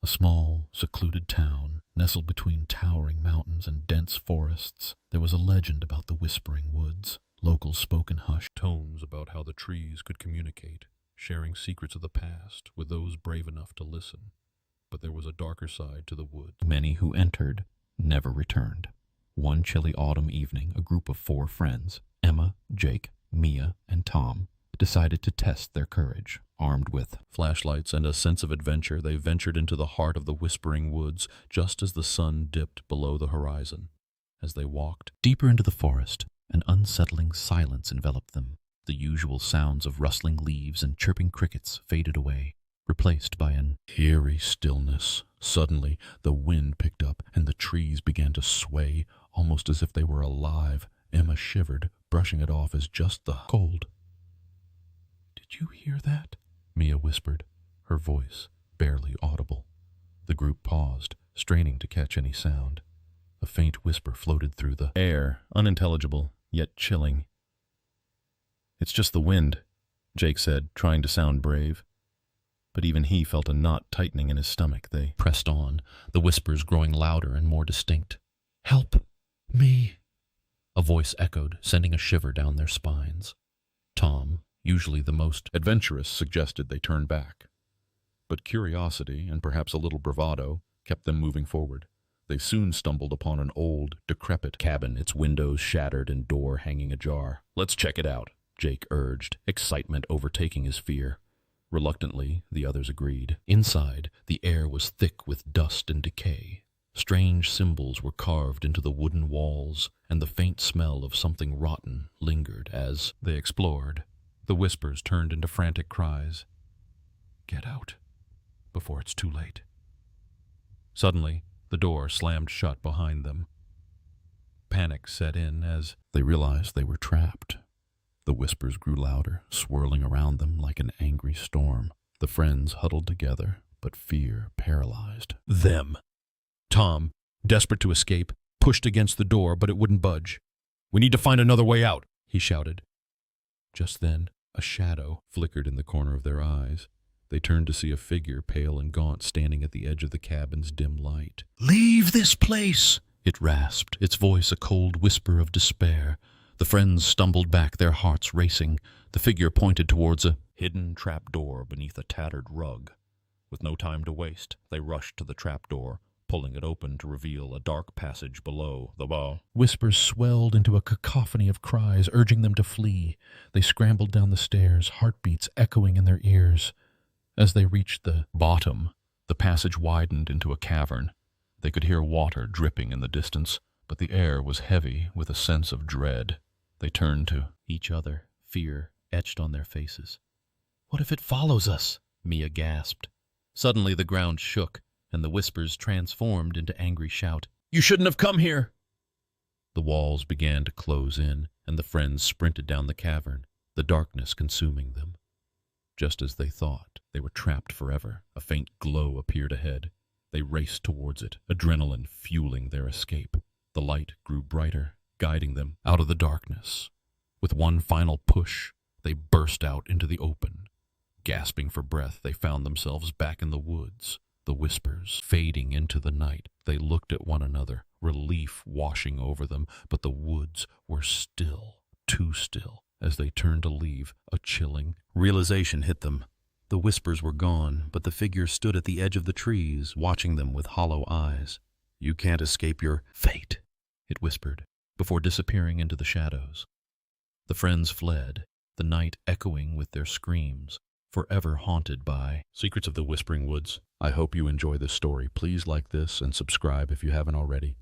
A small, secluded town, nestled between towering mountains and dense forests. There was a legend about the Whispering Woods. Locals spoke in hushed tones about how the trees could communicate, sharing secrets of the past with those brave enough to listen. But there was a darker side to the woods. Many who entered never returned. One chilly autumn evening, a group of 4 friends, Emma, Jake, Mia, and Tom, decided to test their courage. Armed with flashlights and a sense of adventure, they ventured into the heart of the Whispering Woods just as the sun dipped below the horizon. As they walked deeper into the forest, an unsettling silence enveloped them. The usual sounds of rustling leaves and chirping crickets faded away, replaced by an eerie stillness. Suddenly, the wind picked up and the trees began to sway, almost as if they were alive. Emma shivered, brushing it off as just the cold. "Did you hear that?" Mia whispered, her voice barely audible. The group paused, straining to catch any sound. A faint whisper floated through the air, unintelligible, yet chilling. "It's just the wind," Jake said, trying to sound brave. But even he felt a knot tightening in his stomach. They pressed on, the whispers growing louder and more distinct. "Help me," a voice echoed, sending a shiver down their spines. Tom, usually the most adventurous, suggested they turn back. But curiosity, and perhaps a little bravado, kept them moving forward. They soon stumbled upon an old, decrepit cabin, its windows shattered and door hanging ajar. "Let's check it out," Jake urged, excitement overtaking his fear. Reluctantly, the others agreed. Inside, the air was thick with dust and decay. Strange symbols were carved into the wooden walls, and the faint smell of something rotten lingered as they explored. The whispers turned into frantic cries. "Get out, before it's too late." Suddenly, the door slammed shut behind them. Panic set in as they realized they were trapped. The whispers grew louder, swirling around them like an angry storm. The friends huddled together, but fear paralyzed them. Tom, desperate to escape, pushed against the door, but it wouldn't budge. "We need to find another way out," he shouted. Just then, a shadow flickered in the corner of their eyes. They turned to see a figure, pale and gaunt, standing at the edge of the cabin's dim light. "Leave this place!" it rasped, its voice a cold whisper of despair. The friends stumbled back, their hearts racing. The figure pointed towards a hidden trap door beneath a tattered rug. With no time to waste, they rushed to the trap door, pulling it open to reveal a dark passage below the wall. Whispers swelled into a cacophony of cries, urging them to flee. They scrambled down the stairs, heartbeats echoing in their ears. As they reached the bottom, the passage widened into a cavern. They could hear water dripping in the distance, but the air was heavy with a sense of dread. They turned to each other, fear etched on their faces. "What if it follows us?" Mia gasped. Suddenly the ground shook, and the whispers transformed into angry shout. "You shouldn't have come here!" The walls began to close in, and the friends sprinted down the cavern, the darkness consuming them. Just as they thought they were trapped forever, a faint glow appeared ahead. They raced towards it, adrenaline fueling their escape. The light grew brighter, guiding them out of the darkness. With one final push, they burst out into the open. Gasping for breath, they found themselves back in the woods, the whispers fading into the night. They looked at one another, relief washing over them, but the woods were still, too still. As they turned to leave, a chilling realization hit them. The whispers were gone, but the figure stood at the edge of the trees, watching them with hollow eyes. "You can't escape your fate," it whispered, before disappearing into the shadows. The friends fled, the night echoing with their screams, forever haunted by Secrets of the Whispering Woods. I hope you enjoy this story. Please like this and subscribe if you haven't already.